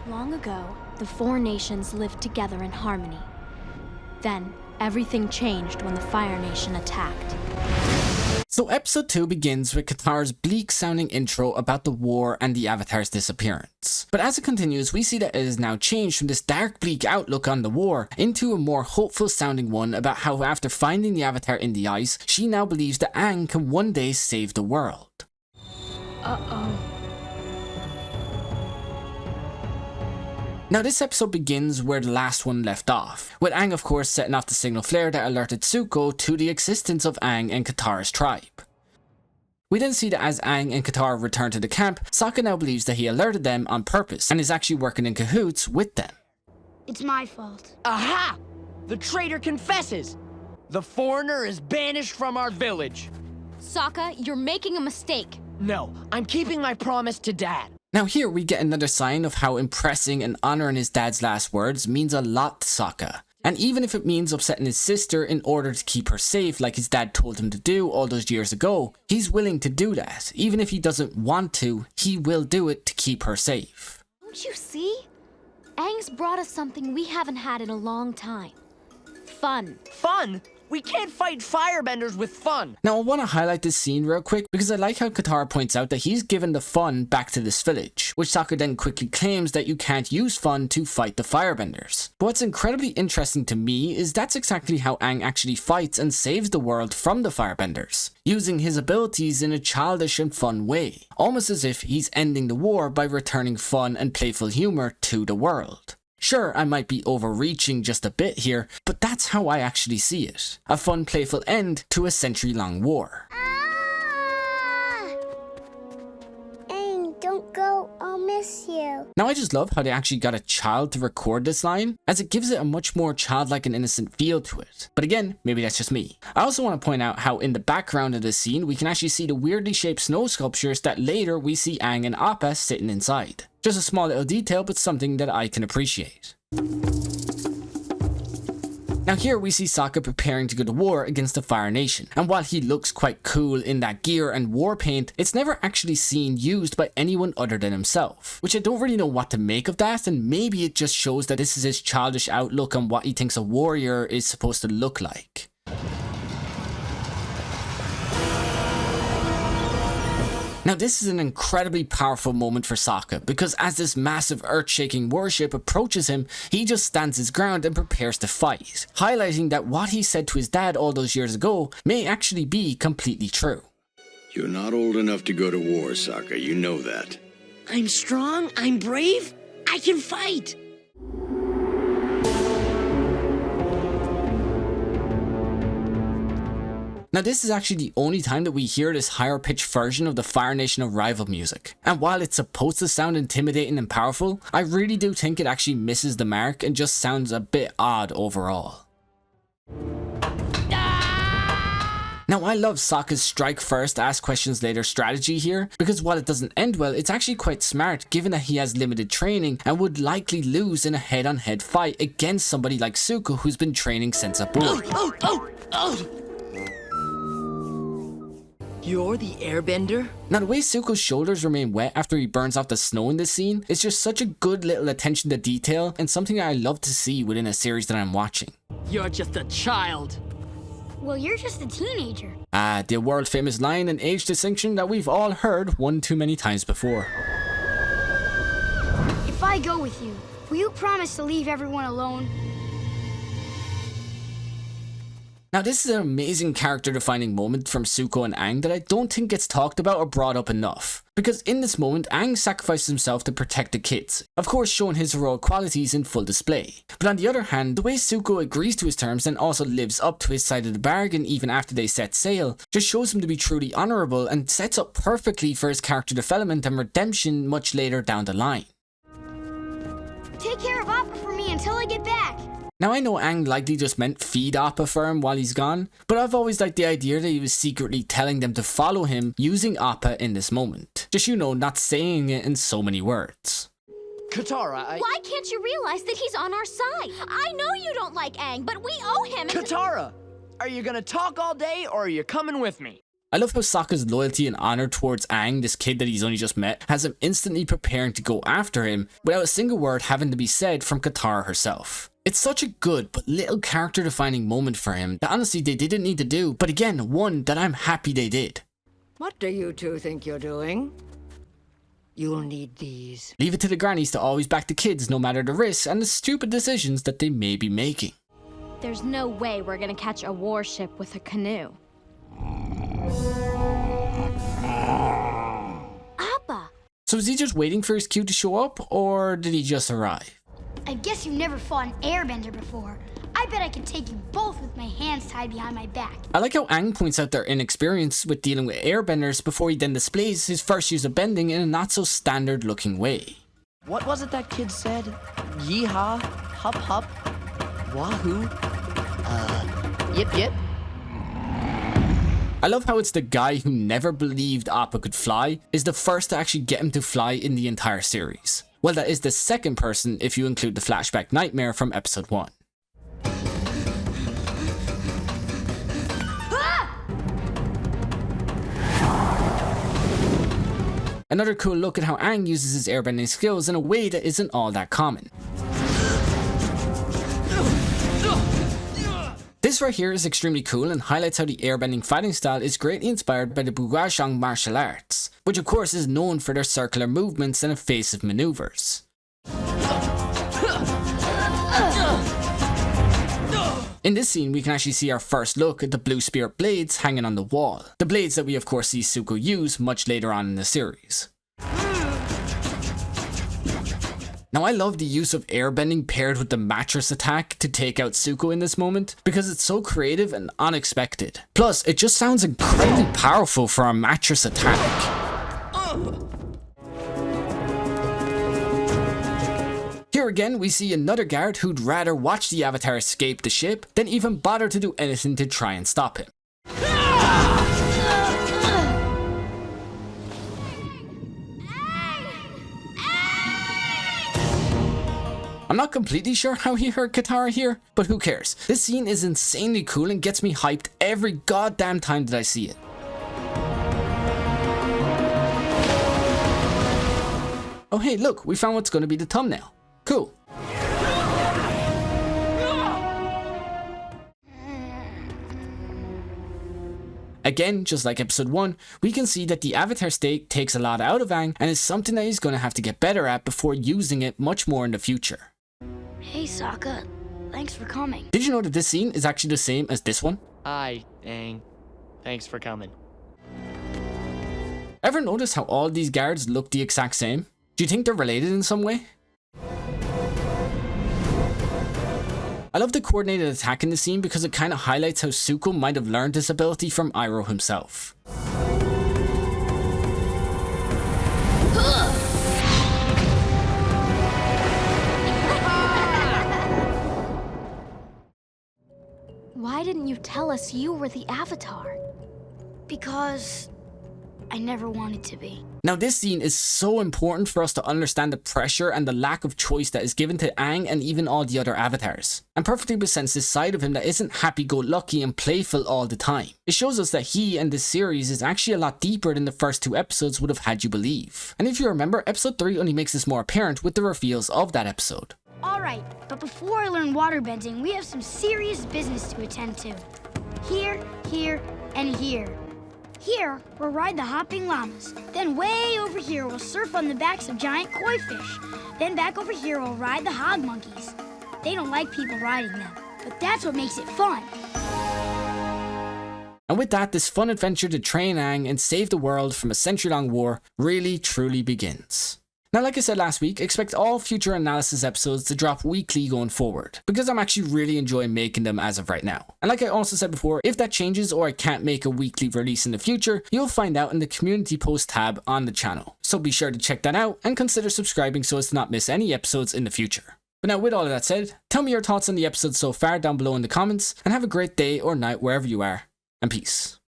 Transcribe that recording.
Long ago, the four nations lived together in harmony. Then, everything changed when the Fire Nation attacked. So episode 2 begins with Katara's bleak-sounding intro about the war and the Avatar's disappearance. But as it continues, we see that it has now changed from this dark, bleak outlook on the war into a more hopeful-sounding one about how after finding the Avatar in the ice, she now believes that Aang can one day save the world. Uh-oh. Now this episode begins where the last one left off, with Aang of course setting off the signal flare that alerted Zuko to the existence of Aang and Katara's tribe. We then see that as Aang and Katara return to the camp, Sokka now believes that he alerted them on purpose and is actually working in cahoots with them. It's my fault. Aha! The traitor confesses! The foreigner is banished from our village. Sokka, you're making a mistake. No, I'm keeping my promise to Dad. Now here we get another sign of how impressing and honouring his dad's last words means a lot to Sokka. And even if it means upsetting his sister in order to keep her safe like his dad told him to do all those years ago, he's willing to do that. Even if he doesn't want to, he will do it to keep her safe. Don't you see? Aang's brought us something we haven't had in a long time. Fun. Fun? We can't fight firebenders with fun. Now I want to highlight this scene real quick because I like how Katara points out that he's given the fun back to this village, which Sokka then quickly claims that you can't use fun to fight the firebenders. But what's incredibly interesting to me is that's exactly how Aang actually fights and saves the world from the firebenders, using his abilities in a childish and fun way, almost as if he's ending the war by returning fun and playful humour to the world. Sure, I might be overreaching just a bit here, but that's how I actually see it. A fun, playful end to a century-long war. Aang, don't go. I'll miss you. Now I just love how they actually got a child to record this line, as it gives it a much more childlike and innocent feel to it. But again, maybe that's just me. I also want to point out how in the background of this scene, we can actually see the weirdly shaped snow sculptures that later we see Aang and Appa sitting inside. Just a small little detail, but something that I can appreciate. Now here we see Sokka preparing to go to war against the Fire Nation, and while he looks quite cool in that gear and war paint, it's never actually seen used by anyone other than himself, which I don't really know what to make of that, and maybe it just shows that this is his childish outlook on what he thinks a warrior is supposed to look like. Now this is an incredibly powerful moment for Sokka, because as this massive earth-shaking warship approaches him, he just stands his ground and prepares to fight, highlighting that what he said to his dad all those years ago may actually be completely true. You're not old enough to go to war, Sokka, you know that. I'm strong, I'm brave, I can fight. Now this is actually the only time that we hear this higher pitched version of the Fire Nation arrival music, and while it's supposed to sound intimidating and powerful, I really do think it actually misses the mark and just sounds a bit odd overall. Now I love Sokka's strike first, ask questions later strategy here, because while it doesn't end well, it's actually quite smart given that he has limited training and would likely lose in a head-on-head fight against somebody like Zuko who's been training since Abu. You're the Airbender? Now the way Zuko's shoulders remain wet after he burns off the snow in this scene is just such a good little attention to detail and something that I love to see within a series that I'm watching. You're just a child. Well, you're just a teenager. The world famous line and age distinction that we've all heard one too many times before. If I go with you, will you promise to leave everyone alone? Now this is an amazing character defining moment from Zuko and Aang that I don't think gets talked about or brought up enough. Because in this moment, Aang sacrifices himself to protect the kids, of course showing his heroic qualities in full display. But on the other hand, the way Zuko agrees to his terms and also lives up to his side of the bargain even after they set sail, just shows him to be truly honourable and sets up perfectly for his character development and redemption much later down the line. Take care of Appa for me until I get back. Now I know Aang likely just meant feed Appa for him while he's gone, but I've always liked the idea that he was secretly telling them to follow him using Appa in this moment. Just, you know, not saying it in so many words. Katara, Why can't you realize that he's on our side? I know you don't like Aang, but we owe him. Katara! Are you gonna talk all day or are you coming with me? I love how Sokka's loyalty and honor towards Aang, this kid that he's only just met, has him instantly preparing to go after him without a single word having to be said from Katara herself. It's such a good but little character defining moment for him that honestly they didn't need to do, but again, one that I'm happy they did. What do you two think you're doing? You'll need these. Leave it to the grannies to always back the kids no matter the risks and the stupid decisions that they may be making. There's no way we're gonna catch a warship with a canoe. Appa! So is he just waiting for his cue to show up, or did he just arrive? I guess you've never fought an airbender before. I bet I could take you both with my hands tied behind my back. I like how Aang points out their inexperience with dealing with airbenders before he then displays his first use of bending in a not so standard looking way. What was it that kid said? Yeehaw, hup hup, wahoo, yip yip. I love how it's the guy who never believed Appa could fly is the first to actually get him to fly in the entire series. Well, that is the second person if you include the flashback nightmare from episode 1. Another cool look at how Aang uses his airbending skills in a way that isn't all that common. This right here is extremely cool and highlights how the airbending fighting style is greatly inspired by the Bugashang martial arts, which of course is known for their circular movements and evasive maneuvers. In this scene, we can actually see our first look at the blue spirit blades hanging on the wall. The blades that we of course see Zuko use much later on in the series. Now I love the use of airbending paired with the mattress attack to take out Zuko in this moment, because it's so creative and unexpected. Plus, it just sounds incredibly powerful for a mattress attack. Here again, we see another guard who'd rather watch the Avatar escape the ship than even bother to do anything to try and stop him. I'm not completely sure how he heard Katara here, but who cares? This scene is insanely cool and gets me hyped every goddamn time that I see it. Oh hey, look, we found what's going to be the thumbnail. Cool. Again, just like episode 1, we can see that the Avatar state takes a lot out of Aang and is something that he's going to have to get better at before using it much more in the future. Hey, Sokka. Thanks for coming. Did you know that this scene is actually the same as this one? Hi, Aang. Thanks for coming. Ever notice how all these guards look the exact same? Do you think they're related in some way? I love the coordinated attack in the scene because it kind of highlights how Zuko might have learned this ability from Iroh himself. Why didn't you tell us you were the Avatar? Because I never wanted to be. Now this scene is so important for us to understand the pressure and the lack of choice that is given to Aang and even all the other avatars, and perfectly presents this side of him that isn't happy-go-lucky and playful all the time. It shows us that he and this series is actually a lot deeper than the first 2 episodes would have had you believe. And if you remember, episode 3 only makes this more apparent with the reveals of that episode. Alright, but before I learn waterbending, we have some serious business to attend to. Here, here, and here. Here, we'll ride the hopping llamas. Then way over here, we'll surf on the backs of giant koi fish. Then back over here, we'll ride the hog monkeys. They don't like people riding them, but that's what makes it fun. And with that, this fun adventure to train Aang and save the world from a century-long war really, truly begins. Now, like I said last week, expect all future analysis episodes to drop weekly going forward, because I'm actually really enjoying making them as of right now. And like I also said before, if that changes or I can't make a weekly release in the future, you'll find out in the community post tab on the channel. So be sure to check that out and consider subscribing so as to not miss any episodes in the future. But now with all of that said, tell me your thoughts on the episode so far down below in the comments, and have a great day or night wherever you are, and peace.